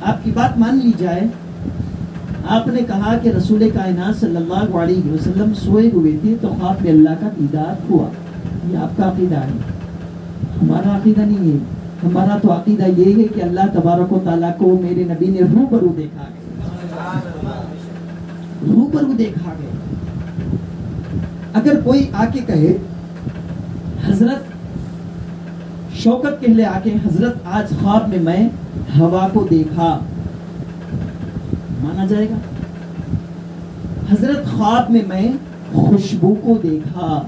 آپ کی بات مان لی جائے، آپ نے کہا کہ رسول کائنات صلی اللہ علیہ وسلم سوئے ہوئے تھے تو خواب میں اللہ کا دیدار ہوا، یہ آپ کا عقیدہ ہے، ہمارا عقیدہ نہیں ہے۔ ہمارا تو عقیدہ یہ ہے کہ اللہ تبارک و تعالیٰ کو میرے نبی نے روبرو دیکھا گیا، روبرو دیکھا گیا۔ اگر کوئی آ کے کہے حضرت شوکت کہلے آ کے حضرت آج خواب میں میں ہوا کو دیکھا، مانا جائے گا؟ حضرت خواب میں میں خوشبو کو دیکھا،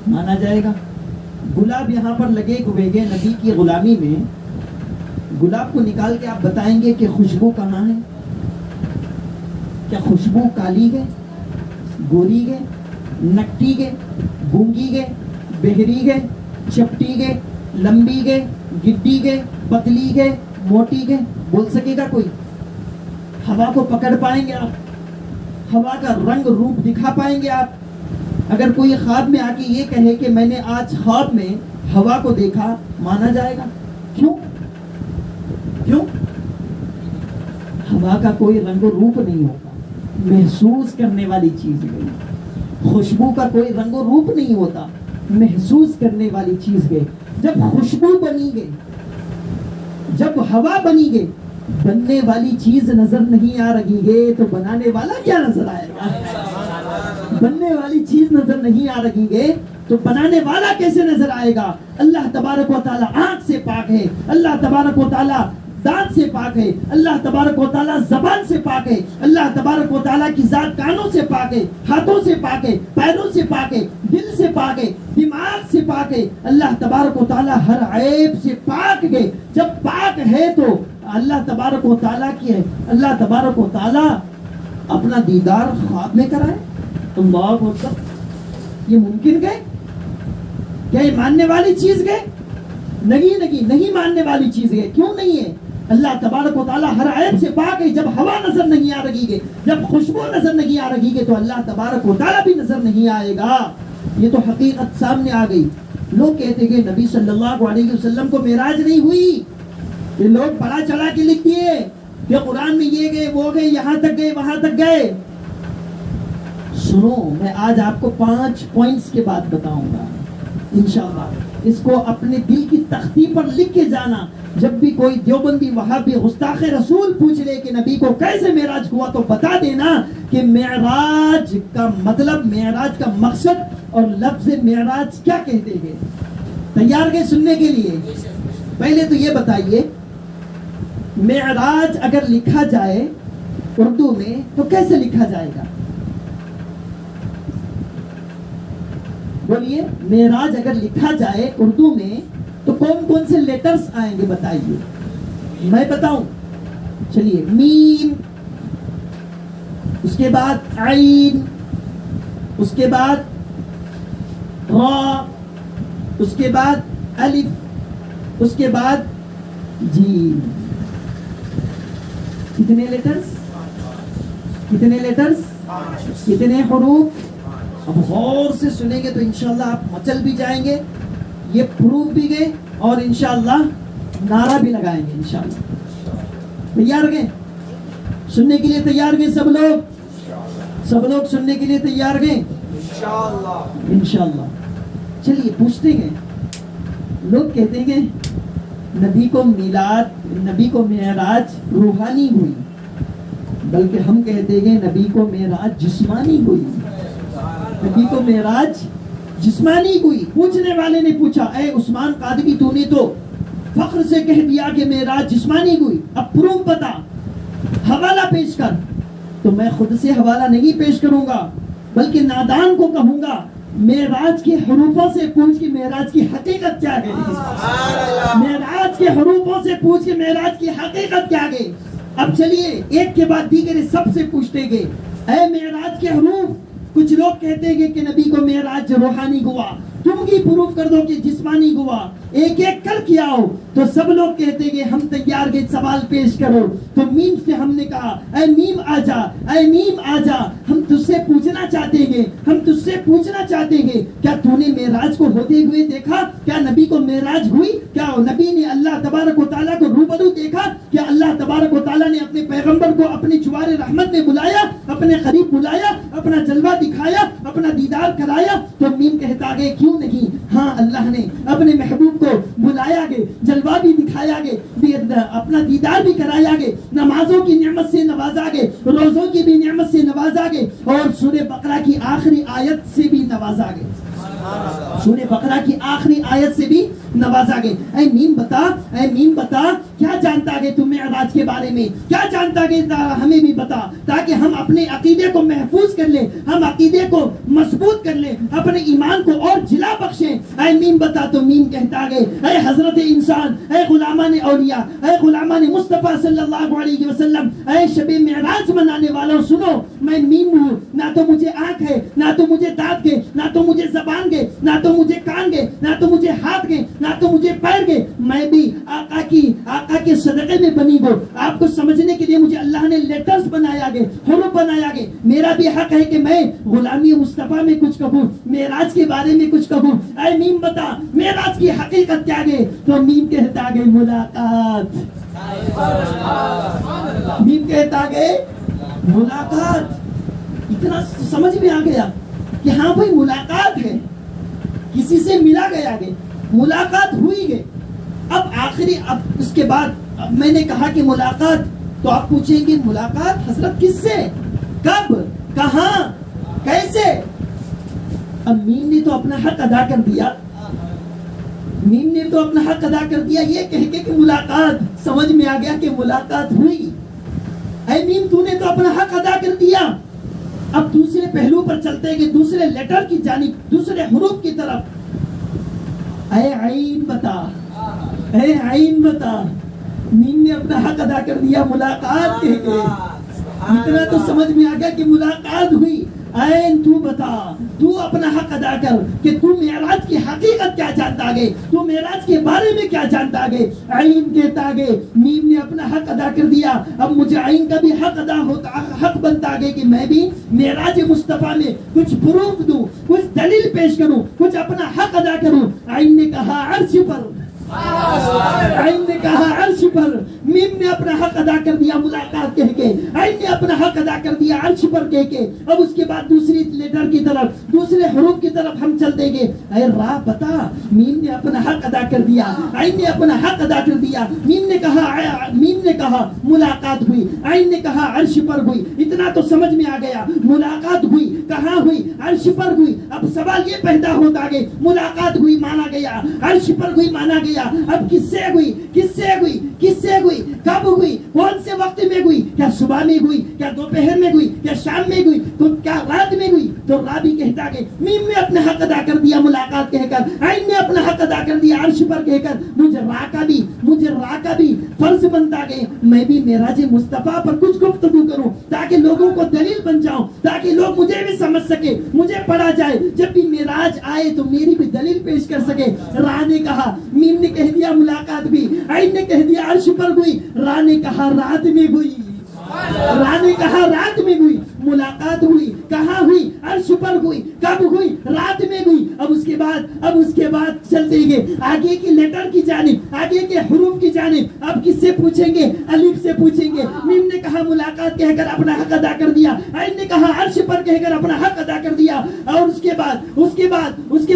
مانا جائے گا؟ گلاب یہاں پر لگے ہوئے گے نبی کی غلامی میں، گلاب کو نکال کے آپ بتائیں گے کہ خوشبو کہاں ہے؟ کیا خوشبو کالی گے، گوری گے، نکٹی گے، گونگی گے، بہری گے، چپٹی گے، لمبی گے، گڈی گے، پتلی گے، موٹی گے؟ بول سکے گا کوئی؟ ہوا کو پکڑ پائیں گے آپ؟ ہوا کا رنگ روپ دکھا پائیں گے آپ؟ اگر کوئی خواب میں آ کے یہ کہے کہ میں نے آج خواب میں ہوا کو دیکھا، مانا جائے گا؟ کیوں؟ کیوں؟ ہوا کا کوئی رنگ و روپ نہیں ہوتا، محسوس کرنے والی چیز ہے۔ خوشبو کا کوئی رنگ و روپ نہیں ہوتا، محسوس کرنے والی چیز ہے۔ جب خوشبو بنی گئی، جب ہوا بنی گئی، بننے والی چیز نظر نہیں آ رہی ہے تو بنانے والا کیا نظر آئے گا؟ بننے والی چیز نظر نہیں آ رہی ہے تو بنانے والا کیسے نظر آئے گا؟ اللہ تبارک و تعالیٰ آنکھ سے پاک ہے، اللہ تبارک و تعالیٰ دانت سے پاک ہے، اللہ تبارک و تعالیٰ زبان سے پاک ہے، اللہ تبارک و تعالیٰ کی ذات کانوں سے پاک ہے، ہاتھوں سے پاک ہے، پیروں سے پاک ہے، دل سے پاک ہے، دماغ سے پاک ہے۔ اللہ تبارک و تعالیٰ ہر عیب سے پاک ہے۔ جب پاک ہے تو اللہ تبارک و تعالیٰ کی ہے، اللہ تبارک و تعالیٰ اپنا دیدار خواب میں کرائے؟ اللہ اکبر! یہ ممکن ہے؟ کیا یہ ماننے والی چیز ہے؟ نہیں ماننے والی چیز ہے۔ کیوں نہیں ہے؟ اللہ تبارک و تعالیٰ ہر عیب سے پاک ہے۔ جب ہوا نظر نہیں آ رہی ہے، جب خوشبو نظر نہیں آ رہی ہے تو اللہ تبارک و تعالیٰ بھی نظر نہیں آئے گا۔ یہ تو حقیقت سامنے آ گئی۔ لوگ کہتے کہ نبی صلی اللہ علیہ وسلم کو معراج نہیں ہوئی، یہ لوگ بڑا چلا کے لکھ دیے کہ قرآن میں یہ گئے، وہ گئے، یہاں تک گئے، وہاں تک گئے۔ سنو، میں آج آپ کو 5 پوائنٹس کے بعد بتاؤں گا انشاءاللہ۔ اس کو اپنے دل کی تختی پر لکھ کے جانا۔ جب بھی کوئی دیوبندی وہابی گستاخ رسول پوچھ لے کہ نبی کو کیسے معراج ہوا تو بتا دینا کہ معراج کا مطلب، معراج کا مقصد اور لفظ معراج کیا کہتے ہیں۔ تیار گئے سننے کے لیے؟ پہلے تو یہ بتائیے، معراج اگر لکھا جائے اردو میں تو کیسے لکھا جائے گا؟ بولیے، معراج اگر لکھا جائے اردو میں تو کون کون سے لیٹرز آئیں گے بتائیے؟ میں بتاؤں؟ چلیے، میم، اس کے بعد عین، اس کے بعد را، اس کے بعد الف، اس کے بعد جیم۔ کتنے لیٹرز؟ کتنے لیٹرز؟ کتنے حروف؟ اب غور سے سنیں گے تو انشاءاللہ آپ مچل بھی جائیں گے، یہ پروف بھی گئے اور انشاءاللہ نعرہ بھی لگائیں گے انشاءاللہ۔ تیار گئے سننے کے لیے؟ تیار گئے سب لوگ؟ سب لوگ سننے کے لیے تیار گئے انشاءاللہ؟ چلیے پوچھتے ہیں، لوگ کہتے ہیں نبی کو میلاد، نبی کو معراج روحانی ہوئی، بلکہ ہم کہتے ہیں نبی کو معراج جسمانی ہوئی۔ نبی کو معراج جسمانی ہوئی۔ پوچھنے والے نے پوچھا، اے عثمان قادری، تو نے تو فخر سے کہہ دیا کہ معراج جسمانی ہوئی، اب پروف بتا، حوالہ پیش کر۔ تو میں خود سے حوالہ نہیں پیش کروں گا، بلکہ نادان کو کہوں گا معراج کے حروفوں سے پوچھ کے معراج کی حقیقت کیا ہے۔ معراج کے حروفوں سے پوچھ کے معراج کی حقیقت کیا ہے۔ اب چلیے ایک کے بعد دیگر سب سے پوچھتے گئے، اے معراج کے حروف، کچھ لوگ کہتے ہیں کہ نبی کو معراج روحانی ہوا، تو تم ہی پروف کر دو کہ جسمانی گواہ ایک ایک کر کے آؤ. تو سب لوگ کہتے کہ ہم تیار کے سوال پیش کرو. تو میم سے ہم نے کہا اے میم آ جا, اے میم آ جا, ہم تجھ سے پوچھنا چاہتے ہیں, ہم تجھ سے پوچھنا چاہتے ہیں, کیا تو نے معراج کو ہوتے ہوئے دیکھا؟ کیا نبی کو معراج ہوئی؟ کیا نبی نے اللہ تبارک و تعالیٰ کو روبرو دیکھا؟ کیا اللہ تبارک و تعالیٰ نے اپنے پیغمبر کو اپنی جوار رحمت میں بلایا, اپنے قریب بلایا, اپنا جلوہ دکھایا, اپنا دیدار کرایا؟ تو میم کہتا گئے کیوں نہیں, ہاں اللہ نے اپنے محبوب کو بلایا گے, جلوہ بھی دکھایا گے, اپنا دیدار بھی کرایا گے, نمازوں کی نعمت سے نوازا گے, روزوں کی بھی نعمت سے نوازا گے, اور سورہ بقرہ کی آخری آیت سے بھی نوازا گے, سورہ بقرہ کی آخری آیت سے بھی نوازا گے. اے میم بتا, اے میم بتا, کیا جانتا ہے تم معراج کے بارے میں؟ کیا جانتا ہے ہمیں بھی بتا, تاکہ ہم اپنے عقیدے کو محفوظ کر لیں, ہم عقیدے کو مضبوط کر لیں, اپنے ایمان کو اور جلا بخشیں. اے میم بتا. تو میم کہتا گئے اے حضرت انسان, اے غلامان اولیاء, اے غلامان مصطفیٰ صلی اللہ علیہ وسلم, اے شب معراج منانے والوں, سنو, میں میم ہوں, نہ تو مجھے آنکھ ہے, نہ تو مجھے دانت کے, نہ تو مجھے زبان کے, نہ تو مجھے کان کے, نہ تو مجھے ہاتھ کے, نہ تو مجھے پیر کے, میں بھی آقا کے صدقے میں بنی ہوں. آپ کو سمجھنے کے لیے مجھے اللہ نے لیٹرز بنایا گے, حروف بنایا گے. میرا بھی حق ہے کہ میں غلامی مصطفیٰ میں کچھ کہوں, معراج کے بارے میں کچھ کہوں. اے میم بتا, معراج کی حقیقت کیا ہے؟ تو میم کہتا گئے ملاقات. میم کہتا گئے ملاقات. اتنا سمجھ میں آ گیا کہ ہاں بھائی ملاقات ہے, کسی سے ملا گیا گے, ملاقات ہوئی گے. اب آخری, اب اس کے بعد میں نے کہا کہ ملاقات, تو آپ پوچھیں گے ملاقات حضرت کس سے, کب, کہاں, کیسے؟ اب میم نے تو اپنا حق ادا کر دیا, میم نے تو اپنا حق ادا کر دیا یہ کہہ کے کہ ملاقات, سمجھ میں آ گیا کہ ملاقات ہوئی. اے میم تو نے تو اپنا حق ادا کر دیا. اب دوسرے پہلو پر چلتے ہیں کہ دوسرے لیٹر کی جانب, دوسرے حروف کی طرف. اے عین بتا, اے عین بتا. میم نے اپنا حق ادا کر دیا ملاقات کہہ کے. اتنا تو سمجھ میں آ گیا کہ ملاقات ہوئی. عین تو بتا, تو اپنا حق ادا کر کہ تو معراج کی حقیقت کیا جانتا گے, تو معراج کے بارے میں کیا جانتا گے. عین کہتا گے میم نے اپنا حق ادا کر دیا. اب مجھے عین کا بھی حق ادا ہوتا, حق بنتا گے کہ میں بھی معراج مصطفیٰ میں کچھ پروف دوں, کچھ دلیل پیش کروں, کچھ اپنا حق ادا کروں. عین نے کہا عرش پر, عین نے کہا عرش پر. میم نے اپنا حق ادا کر دیا ملاقات کہہ کے, عین نے اپنا حق ادا کر دیا عرش پر کہہ کے. اب اس کے بعد دوسری لیٹر کی طرف, دوسرے حروف کی طرف ہم چلتے گے. اے راہ بتا. میم نے اپنا حق ادا کر دیا, عین نے اپنا حق ادا کر دیا. میم نے کہا ملاقات ہوئی, عین نے کہا عرش پر ہوئی. اتنا تو سمجھ میں آ گیا, ملاقات ہوئی, کہاں ہوئی, عرش پر ہوئی. اب سوال یہ پیدا ہوتا گیا, ملاقات ہوئی مانا گیا, عرش پر ہوئی مانا گیا. اب کس سے ہوئی, کس سے ہوئی, کس سے ہوئی, کب ہوئی, کون سے وقت میں ہوئی, کیا صبح میں ہوئی, کیا دوپہر میں ہوئی, کیا شام میں ہوئی, تو کیا رات میں ہوئی. تو رابی کہتا کہ میم نے اپنا حق ادا کر دیا ملاقات کہہ کر, عین نے اپنا حق ادا کر دیا عرش پر کہہ کر. مجھے را کا بھی فرض بنتا گئے میں بھی معراج مصطفیٰ پر کچھ گفتگو کروں, تاکہ لوگوں کو دلیل بن جاؤں, تاکہ لوگ مجھے بھی سمجھ سکے, مجھے پڑھا جائے, جب بھی معراج آئے تو میری بھی دلیل پیش کر سکے. راہ نے کہا, میم نے کہہ دیا ملاقات بھی, عین نے کہہ دیا عرش پر ہوئی, راہ نے کہا رات میں ہوئی, راہ نے کہا رات میں ہوئی. ملاقات ہوئی, کہاں ہوئی, عرش پر ہوئی, کب ہوئی, رات میں ہوئی. اب اس کے بعد چلتے گئے آگے کی لیٹر کی جانب, آگے کے حروف کی جانب. اب کس سے پوچھیں گے, الف سے پوچھیں گے. میم نے کہا ملاقات کہہ کر اپنا حق ادا کر دیا, عین نے کہا عرش پر کہہ کر اپنا حق ادا کر دیا. اور اس کے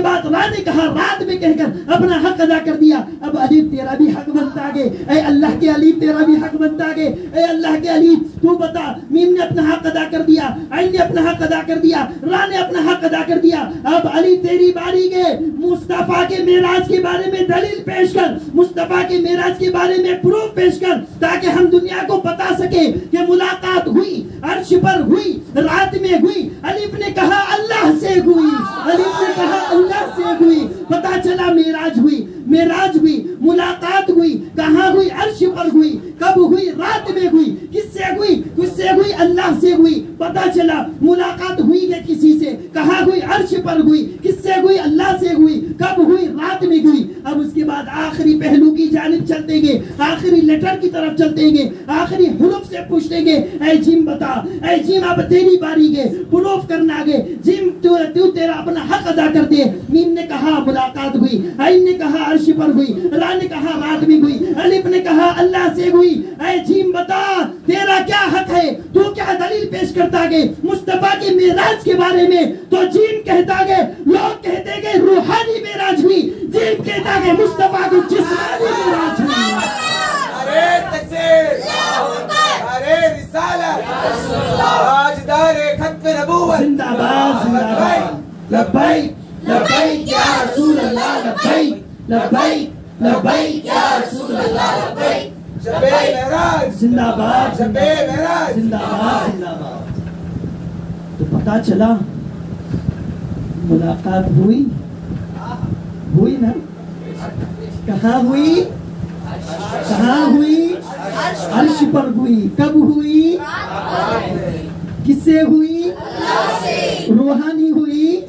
بعد راہ نے کہا رات میں کہہ کر اپنا حق ادا کر دیا. اب الف تیرا بھی حق بنتا گے, اے اللہ کے الف تیرا بھی حق بنتا گے, اے اللہ کے الف تو بتا. میم نے اپنا حق ادا کر دیا, عین نے اپنا حق ادا کر دیا, راہ نے اپنا حق ادا کر دیا. اب علی تیری باری گئے, مصطفیٰ کے معراج کے بارے میں دلیل پیش کر, مصطفیٰ کے معراج کے بارے میں پروف پیش کر, تاکہ ہم دنیا کو بتا سکے کہ ملاقات ہوئی, عرش پر ہوئی, رات میں ہوئی. الف نے کہا اللہ سے ہوئی, الف نے کہا اللہ سے ہوئی. پتا چلا معراج ہوئی, معراج ہوئی, ملاقات ہوئی, کہاں ہوئی, عرش پر ہوئی, کب ہوئی, رات میں ہوئی. کس سے ہوئی؟ کس سے ہوئی؟ اللہ سے ہوئی. پتا چلا ملاقات ہوئی ہے کسی سے, کہاں ہوئی؟ عرش پر ہوئی. کس سے ہوئی؟ اللہ سے ہوئی. کب ہوئی؟ رات میں ہوئی. اب اس کے بعد آخری پہلو کی جانب چلتے گے, آخری لیٹر کی طرف چلتے گے, آخری حروف سے پوچھتے گے اے جیم بتا, اے جیم اب تیری باری گے, پروف کرنا گے, جیم تو تیرا اپنا حق ادا کر دے. میم نے کہا ملاقات ہوئی, عین نے کہا عرش پر ہوئی, را نے کہا رات میں ہوئی, الف نے کہا اللہ سے ہوئی. اے جیم بتا تیرا کیا حق ہے, تو کیا دلیل پیش کرتا گے مصطفیٰ کی معراج کے بارے میں؟ تو جیم کہتا گے, لوگ کہتے گے روحانی معراج ہوئی, جیم کہتا گے مصطفیٰ کو جسمانی معراج ہوئی. ارے تکبیر, ارے رسالت, تاجدار ختم نبوت, زندہ باد زندہ باد. لبیک لبیک یا رسول اللہ, لبیک لبیک لبیک یا رسول اللہ, لبیک. شبِ معراج زندہ باد شبِ معراج. زندہ باد زندہ باد. تو پتا چلا ملاقات ہوئی, ہوئی نا؟ کہاں ہوئی؟ کہاں ہوئی؟ عرش پر ہوئی. کب ہوئی؟ کس سے ہوئی؟ روحانی ہوئی,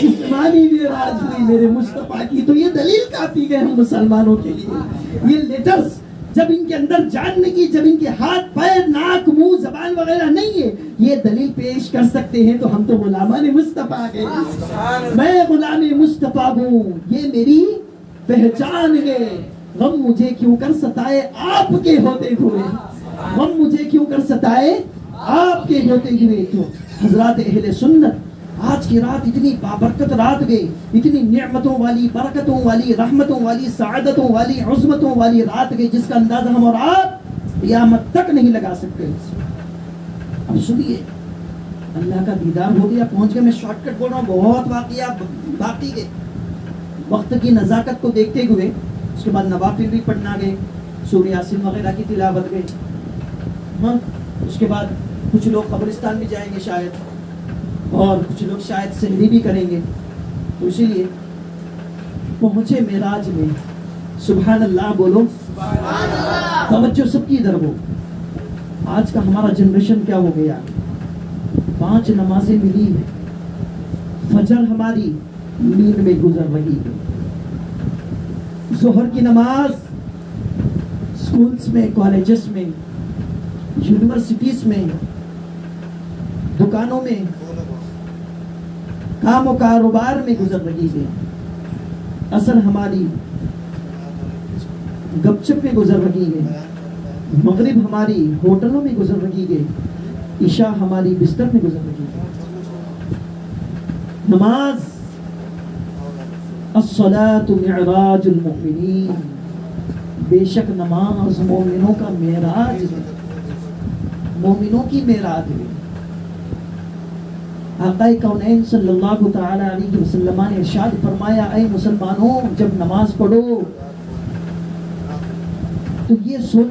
جسمانی معراج ہوئی میرے مصطفیٰ کی. تو یہ دلیل کافی ہے ہم مسلمانوں کے لیے. یہ لیٹرز جب ان کے اندر جاننے کی, جب ان کے ہاتھ پیر ناک منہ زبان وغیرہ نہیں ہے, یہ دلیل پیش کر سکتے ہیں, تو ہم تو غلامان مصطفیٰ ہیں. میں غلام مصطفیٰ ہوں, یہ میری پہچان ہے. غم مجھے کیوں کر ستائے آپ کے ہوتے ہوئے, غم مجھے کیوں کر ستائے آپ کے ہوتے ہوئے. تو حضرات اہل سنت, آج کی رات اتنی بابرکت رات گئی, اتنی نعمتوں والی, برکتوں والی, رحمتوں والی, سعادتوں والی, عظمتوں والی رات گئی جس کا اندازہ ہم اور آپ قیامت تک نہیں لگا سکتے. اب سنیے, اللہ کا دیدار ہو گیا, پہنچ گئے. میں شارٹ کٹ بول رہا ہوں, بہت واقعہ باقی گئے. وقت کی نزاکت کو دیکھتے ہوئے اس کے بعد نوافل بھی پڑھنا گئے, سورہ یاسین وغیرہ کی تلاوت گئی. ہاں, اس کے بعد کچھ لوگ قبرستان بھی جائیں گے شاید, اور کچھ لوگ شاید سحری بھی کریں گے. تو اسی لیے پہنچے معراج میں. سبحان اللہ بولو, توجہ سب کی ادھر ہو. آج کا ہمارا جنریشن کیا ہو گیا, 5 نمازیں ملی ہیں, فجر ہماری نیند میں گزر رہی ہے, ظہر کی نماز سکولز میں, کالجز میں, یونیورسٹیز میں, دکانوں میں, کام و کاروبار میں گزر رہی ہے. عصر ہماری گپ شپ میں گزر رہی ہے, مغرب ہماری ہوٹلوں میں گزر رہی ہے, عشاء ہماری بستر میں گزر رہی ہے. نماز الصلاة معراج المؤمنین, بے شک نماز مومنوں کا معراج ہے, مومنوں کی معراج ہے. آقا کونین صلی اللہ تعالی علیہ وسلم نے ارشاد فرمایا, اے مسلمانوں جب نماز پڑھو تو یہ سوچ